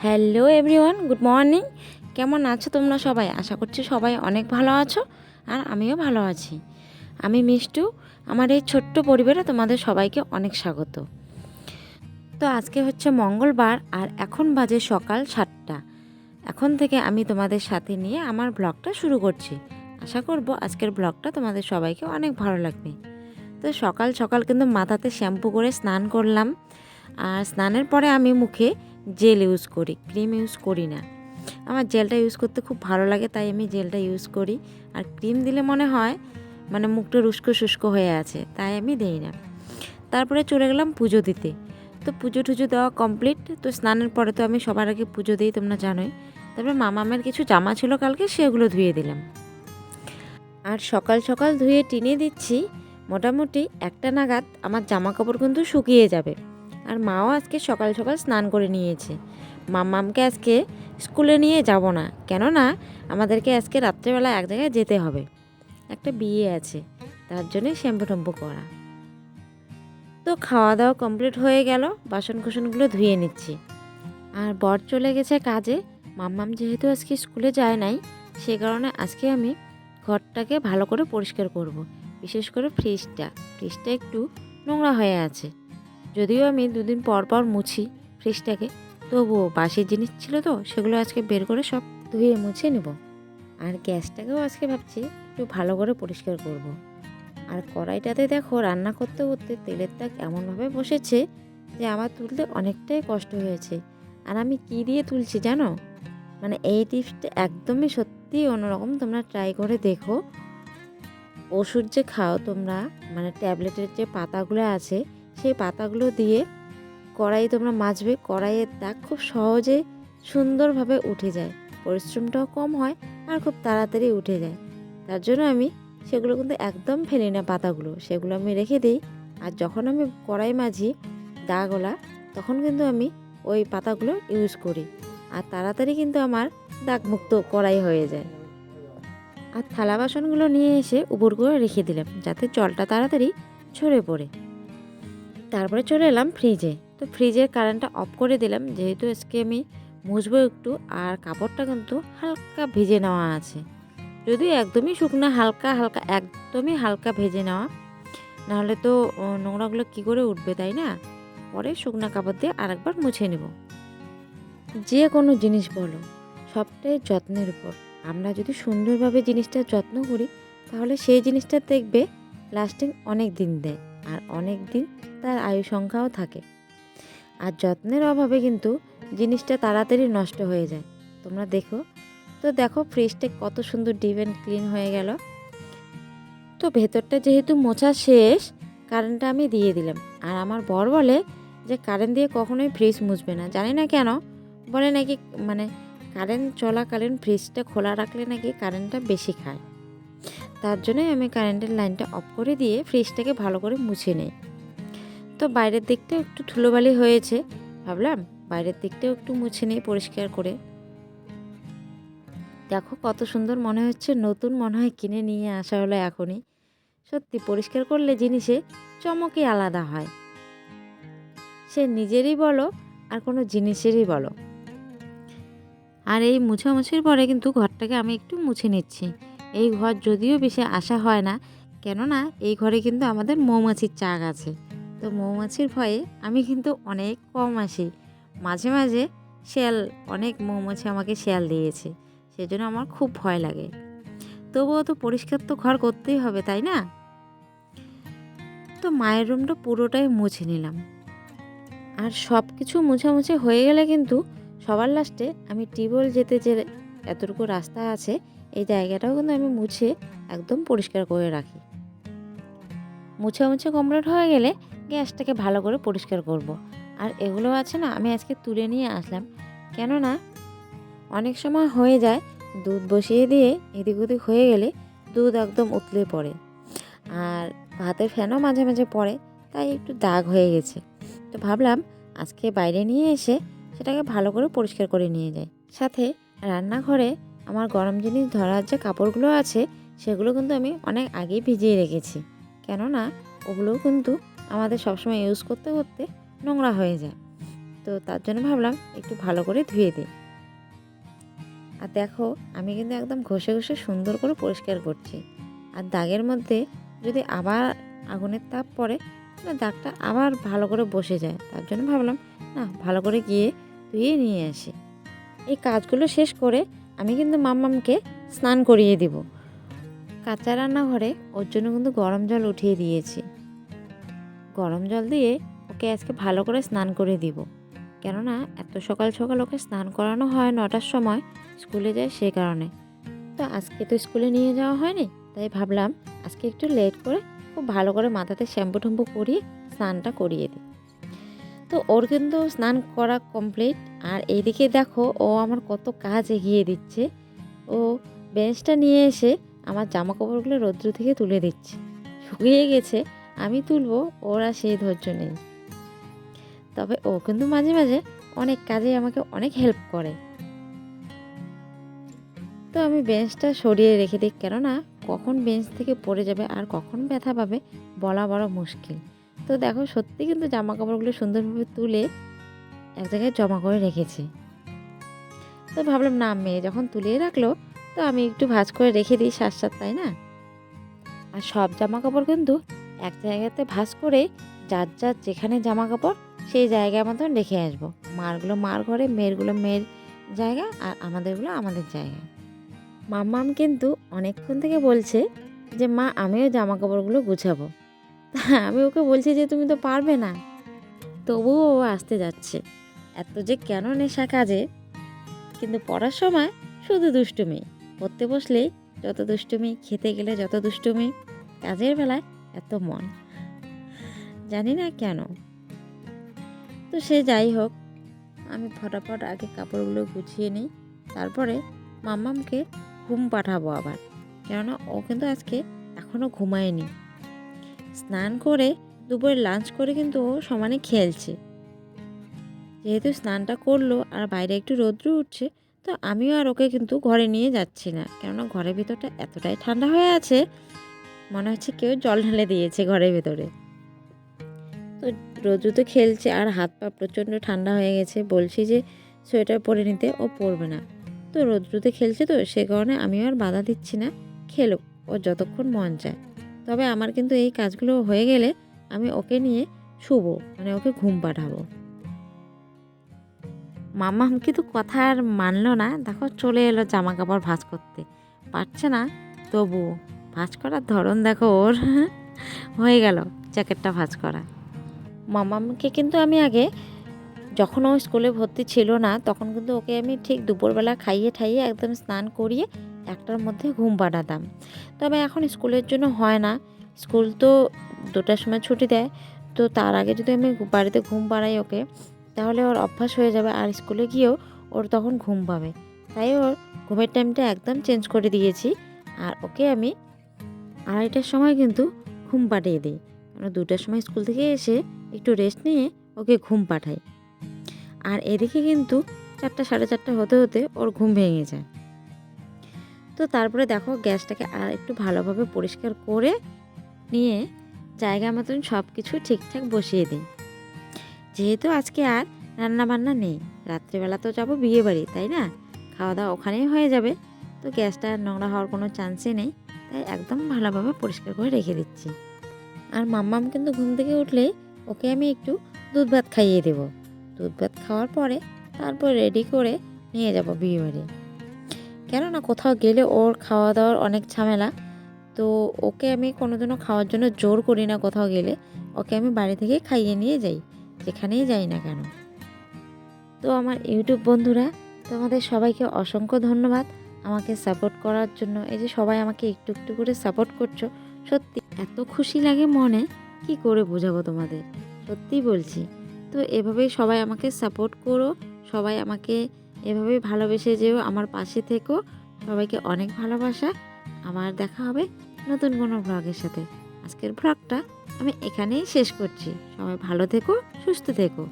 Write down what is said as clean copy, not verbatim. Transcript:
Hello everyone, good morning. কেমন আছো তোমরা সবাই? আশা করছি সবাই অনেক ভালো আছো, আর আমিও ভালো আছি। আমি মিষ্টু। আমার এই ছোট্ট পরিবারে তোমাদের সবাইকে অনেক স্বাগত। তো আজকে হচ্ছে মঙ্গলবার, আর এখন বাজে সকাল 7টা। এখন থেকে আমি তোমাদের সাথে নিয়ে আমার ব্লগটা শুরু করছি। আশা করব আজকের ব্লগটা তোমাদের সবাইকে অনেক ভালো লাগবে। তো সকাল সকাল কিন্তু মাথাতে শ্যাম্পু করে স্নান করলাম। আর স্নানের পরে আমি মুখে জেল ইউজ করি, ক্রিম ইউজ করি না। আমার জেলটা ইউজ করতে খুব ভালো লাগে, তাই আমি জেলটা ইউজ করি। আর ক্রিম দিলে মনে হয় মুখটা শুষ্ক শুষ্ক হয়ে আছে, তাই আমি দেই না। তারপরে চলে গেলাম পুজো দিতে। তো পুজো টুজো দেওয়া কমপ্লিট। তো স্নানের পরে তো আমি সবার আগে পুজো দিই, তোমরা জানোই। তারপরে মামামের কিছু জামা ছিল কালকে, সেগুলো ধুয়ে দিলাম। আর সকাল সকাল ধুয়ে টিনে দিচ্ছি, মোটামুটি 1টা নাগাদ আমার জামা কাপড় কিন্তু শুকিয়ে যাবে। আর মাও আজকে সকাল সকাল স্নান করে নিয়েছে। মাম্মামকে আজকে স্কুলে নিয়ে যাব না, কেননা আমাদেরকে আজকে রাত্রেবেলা এক জায়গায় যেতে হবে, একটা বিয়ে আছে, তার জন্যে শ্যাম্পু ট্যাম্পু করা। তো খাওয়া দাওয়া কমপ্লিট হয়ে গেল, বাসন কুসনগুলো ধুয়ে নিচ্ছি। আর বর চলে গেছে কাজে। মাম্মাম যেহেতু আজকে স্কুলে যায় নাই, সে কারণে আজকে আমি ঘরটাকে ভালো করে পরিষ্কার করব। বিশেষ করে ফ্রিজটা একটু নোংরা হয়ে আছে। যদিও আমি 2 দিন পর পর মুছি ফ্রিজটাকে, তবুও বাসি জিনিস ছিল তো, সেগুলো আজকে বের করে সব ধুয়ে মুছে নেব। আর গ্যাসটাকেও আজকে ভাবছি একটু ভালো করে পরিষ্কার করব। আর কড়াইটাতে দেখো, রান্না করতে করতে তেলের দাগ এমনভাবে বসেছে যে আমার তুলতে অনেকটাই কষ্ট হয়েছে। আর আমি কি দিয়ে তুলছি জানো? এই টিপসটা একদমই সত্যি অন্যরকম, তোমরা ট্রাই করে দেখো। ওষুধ যে খাও তোমরা, ট্যাবলেটের যে পাতাগুলো আছে, সেই পাতাগুলো দিয়ে কড়াই তোমরা মাজবে, কড়াইয়ের দাগ খুব সহজে সুন্দরভাবে উঠে যায়। পরিশ্রমটাও কম হয়, আর খুব তাড়াতাড়ি উঠে যায়। তার জন্য আমি সেগুলো কিন্তু একদম ফেলি না, পাতাগুলো সেগুলো আমি রেখে দিই। আর যখন আমি কড়াই মাজি দাগওয়ালা, তখন কিন্তু আমি ওই পাতাগুলো ইউজ করি। আর তাড়াতাড়ি কিন্তু আমার দাগমুক্ত কড়াই হয়ে যায়। আর থালা বাসনগুলো নিয়ে এসে উপর করে রেখে দিলাম, যাতে জলটা তাড়াতাড়ি ঝরে পড়ে। তারপরে চলে এলাম ফ্রিজে। তো ফ্রিজের কারেন্টটা অফ করে দিলাম, যেহেতু আজকে আমি মুছবো একটু। আর কাপড়টা কিন্তু হালকা ভেজে নেওয়া আছে, যদিও একদমই শুকনা, হালকা হালকা, একদমই হালকা ভেজে নেওয়া, নাহলে তো নোংরাগুলো কী করে উঠবে, তাই না? পরে শুকনা কাপড় দিয়ে আরেকবার মুছে নেব। যে কোনো জিনিস বলো, সবটাই যত্নের উপর। আমরা যদি সুন্দরভাবে জিনিসটা যত্ন করি, তাহলে সেই জিনিসটা দেখবে লাস্টিং অনেক দিন দেয়, আর অনেক দিন তার আয়ু সংখ্যাও থাকে। আর যত্নের অভাবে কিন্তু জিনিসটা তাড়াতাড়ি নষ্ট হয়ে যায়। তোমরা দেখো তো, দেখো ফ্রিজটা কত সুন্দর ডিপ অ্যান্ড ক্লিন হয়ে গেল। তো ভেতরটা যেহেতু মোছা শেষ, কারেন্টটা আমি দিয়ে দিলাম। আর আমার বর বলে যে কারেন্ট দিয়ে কখনোই ফ্রিজ মুছবে না, জানি না কেন। বলে নাকি কারেন্ট চলাকালীন ফ্রিজটা খোলা রাখলে নাকি কারেন্টটা বেশি খায়। তার জন্যই আমি কারেন্টের লাইনটা অফ করে দিয়ে ফ্রিজটাকে ভালো করে মুছে নিই। তো বাইরের দিকটাও একটু ধুলোবালি হয়েছে, ভাবলাম বাইরের দিকটাও একটু মুছে নিই পরিষ্কার করে। দেখো কত সুন্দর মনে হচ্ছে, নতুন মনে হয় কিনে নিয়ে আসা হলো এখনই। সত্যি পরিষ্কার করলে জিনিসে চমকই আলাদা হয়, সে নিজেরই বলো আর কোনো জিনিসেরই বলো। আর এই মুছামুছির পরে কিন্তু ঘরটাকে আমি একটু মুছে নিচ্ছি। এই ঘর যদিও বেশি আসা হয় না, কেননা এই ঘরে কিন্তু আমাদের মৌমাছির চাক আছে। তো মৌমাছির ভয়ে আমি কিন্তু অনেক কম আসি। মাঝে মাঝে অনেক মৌমাছি আমাকে শিয়াল দিয়েছে, সেজন্য আমার খুব ভয় লাগে। তবুও তো পরিষ্কার তো ঘর করতেই হবে, তাই না? তো মায়ের রুমটা পুরোটাই মুছে নিলাম। আর সব কিছু মুছামুছি হয়ে গেলে কিন্তু সবার লাস্টে আমি টিউবওয়েল যেতে যে এতটুকু রাস্তা আছে, এই জায়গাটাও কিন্তু আমি মুছে একদম পরিষ্কার করে রাখি। মুছে কমপ্লিট হয়ে গেলে গ্যাসটাকে ভালো করে পরিষ্কার করব। আর এগুলো আছে না, আমি আজকে তুলে নিয়ে আসলাম, কেননা অনেক সময় হয়ে যায় দুধ বসিয়ে দিয়ে এদিক ওদিক হয়ে গেলে দুধ একদম উতলে পড়ে। আর ভাতের ফ্যানও মাঝে মাঝে পড়ে, তাই একটু দাগ হয়ে গেছে। তো ভাবলাম আজকে বাইরে নিয়ে এসে সেটাকে ভালো করে পরিষ্কার করে নিয়ে যাই। সাথে রান্নাঘরে আমার গরম জিনিস ধরার যে কাপড়গুলো আছে, সেগুলো কিন্তু আমি অনেক আগেই ভিজিয়ে রেখেছি, কেননা ওগুলোও কিন্তু আমাদের সবসময় ইউজ করতে করতে নোংরা হয়ে যায়। তো তার জন্য ভাবলাম একটু ভালো করে ধুয়ে দিই। আর দেখো আমি কিন্তু একদম ঘষে ঘষে সুন্দর করে পরিষ্কার করছি। আর দাগের মধ্যে যদি আবার আগুনের তাপ পড়ে তাহলে দাগটা আবার ভালো করে বসে যায়। তার জন্য ভাবলাম না, ভালো করে গিয়ে ধুয়ে নিয়ে আসি। এই কাজগুলো শেষ করে আমি কিন্তু মাম্মামকে স্নান করিয়ে দিব। কাঁচা রান্নাঘরে ওর জন্য কিন্তু গরম জল উঠিয়ে দিয়েছি। গরম জল দিয়ে ওকে আজকে ভালো করে স্নান করে দিব, কেননা এত সকাল সকাল ওকে স্নান করানো হয় 9টার সময়, স্কুলে যায় সে কারণে। তো আজকে তো স্কুলে নিয়ে যাওয়া হয়নি, তাই ভাবলাম আজকে একটু লেট করে খুব ভালো করে মাথাতে শ্যাম্পু ট্যাম্পু করিয়ে স্নানটা করিয়ে দিই। তো ওর কিন্তু স্নান করা কমপ্লিট। আর এইদিকে দেখো ও আমার কত কাজ এগিয়ে দিচ্ছে। ও বেঞ্চটা নিয়ে এসে আমার জামা কাপড়গুলো রৌদ্র থেকে তুলে দিচ্ছে। শুকিয়ে গেছে, আমি তুলবো, ওর আর সেই ধৈর্য নেই। তবে ও কিন্তু মাঝে মাঝে অনেক কাজে আমাকে অনেক হেল্প করে। তো আমি বেঞ্চটা সরিয়ে রেখে দিই, কেননা কখন বেঞ্চ থেকে পড়ে যাবে আর কখন ব্যথা পাবে বলা বড় মুশকিল। তো দেখো সত্যি কিন্তু জামা কাপড়গুলো সুন্দরভাবে তুলে এক জায়গায় জমা করে রেখেছি। তো ভাবলাম না, মেয়ে যখন তুলিয়ে রাখলো তো আমি একটু ভাঁজ করে রেখে দিই সাত সাত, তাই না? আর সব জামা কাপড় কিন্তু এক জায়গাতে ভাঁজ করে যার যার যেখানে জামা কাপড় সেই জায়গার মতন রেখে আসবো। মারগুলো মার ঘরে, মেয়েরগুলো মেয়ের জায়গা, আর আমাদেরগুলো আমাদের জায়গায়। মাম্মাম কিন্তু অনেকক্ষণ থেকে বলছে যে মা আমিও জামা কাপড়গুলো গুছাবো। আমি ওকে বলছি যে তুমি তো পারবে না, তবুও ও আসতে যাচ্ছে। এত যে কেন নেশা কাজে, কিন্তু পড়ার সময় শুধু দুষ্টুমি, পড়তে বসলেই যত দুষ্টুমি, খেতে গেলে যত দুষ্টুমি, কাজের বেলায় এত মন, জানি না কেন। তো সে যাই হোক, আমি ফটাফট আগে কাপড়গুলো গুছিয়ে নিই, তারপরে মাম্মামকে ঘুম পাঠাবো আবার, কেননা ও কিন্তু আজকে এখনও ঘুমায়নি। স্নান করে দুপুরে লাঞ্চ করে কিন্তু ও সমানে খেলছে। যেহেতু স্নানটা করলো আর বাইরে একটু রৌদ্র উঠছে, তো আমিও আর ওকে কিন্তু ঘরে নিয়ে যাচ্ছি না, কেননা ঘরের ভিতরটা এতটাই ঠান্ডা হয়ে আছে, মনে হচ্ছে কেউ জল ঢেলে দিয়েছে ঘরের ভেতরে। তো রৌদ্রতে খেলছে আর হাত পা প্রচণ্ড ঠান্ডা হয়ে গেছে, বলছি যে সোয়েটার পরে নিতে, ও পরবে না। তো রৌদ্রতে খেলছে, তো সে কারণে আমিও আর বাধা দিচ্ছি না, খেলুক ও যতক্ষণ মন চায়। তবে আমার কিন্তু এই কাজগুলো হয়ে গেলে আমি ওকে নিয়ে শুবো, মানে ওকে ঘুম পাঠাবো। মাম্মাম কিন্তু কথা আর মানলো না, দেখো চলে এলো জামা কাপড় ভাঁজ করতে। পারছে না, তবু ভাঁজ করার ধরন দেখো ওর। হয়ে গেল জ্যাকেটটা ভাঁজ করা। মাম্মামকে কিন্তু আমি আগে, যখন ও স্কুলে ভর্তি ছিল না, তখন কিন্তু ওকে আমি ঠিক দুপুরবেলা খাইয়ে ঠাইয়ে একদম স্নান করিয়ে 1টার মধ্যে ঘুম পাঠাতাম। তবে এখন স্কুলের জন্য হয় না, স্কুল তো 2টার সময় ছুটি দেয়। তো তার আগে যদি আমি বাড়িতে ঘুম পাড়াই ওকে, তাহলে ওর অভ্যাস হয়ে যাবে, আর স্কুলে গিয়েও ওর তখন ঘুম পাবে। তাই ওর ঘুমের টাইমটা একদম চেঞ্জ করে দিয়েছি। আর ওকে আমি 2:30টার সময় কিন্তু ঘুম পাঠিয়ে দিই, কারণ 2টার সময় স্কুল থেকে এসে একটু রেস্ট নিয়ে ওকে ঘুম পাঠাই। আর এদিকে কিন্তু 4টা 4:30 হতে হতে ওর ঘুম ভেঙে যায়। তো তারপরে দেখো গ্যাসটাকে আর একটু ভালোভাবে পরিষ্কার করে নিয়ে জায়গা মতন সব কিছু ঠিকঠাক বসিয়ে দিই। যেহেতু আজকে আর রান্না বান্না নেই, রাত্রিবেলা তো যাবো বিয়ে বাড়ি, তাই না? খাওয়া দাওয়া ওখানেই হয়ে যাবে, তো গ্যাসটা নোংরা হওয়ার কোনো চান্সই নেই, তাই একদম ভালোভাবে পরিষ্কার করে রেখে দিচ্ছি। আর মাম্মাম কিন্তু ঘুম থেকে উঠলেই ওকে আমি একটু দুধ ভাত খাইয়ে দেবো। দুধ ভাত খাওয়ার পরে তারপর রেডি করে নিয়ে যাব বিয়ে বাড়ি, কেননা কোথাও গেলে ওর খাওয়া দাওয়ার অনেক ঝামেলা। তো ওকে আমি কোনোদিনও খাওয়ার জন্য জোর করি না, কোথাও গেলে ওকে আমি বাড়ি থেকে খাইয়ে নিয়ে যাই, যেখানেই যাই না কেন। তো আমার ইউটিউব বন্ধুরা, তোমাদের সবাইকে অসংখ্য ধন্যবাদ আমাকে সাপোর্ট করার জন্য। এই যে সবাই আমাকে একটু একটু করে সাপোর্ট করছো, সত্যি এত খুশি লাগে মনে, কি করে বোঝাবো তোমাদের, সত্যিই বলছি। তো এভাবেই সবাই আমাকে সাপোর্ট করো, সবাই আমাকে এভাবেই ভালোবেসে যেও, আমার পাশে থেকো। সবাইকে অনেক ভালোবাসা। আবার দেখা হবে নতুন কোনো ব্লগের সাথে। আজকের ব্লগটা আমি এখানেই শেষ করছি। সবাই ভালো থেকো, সুস্থ থেকো।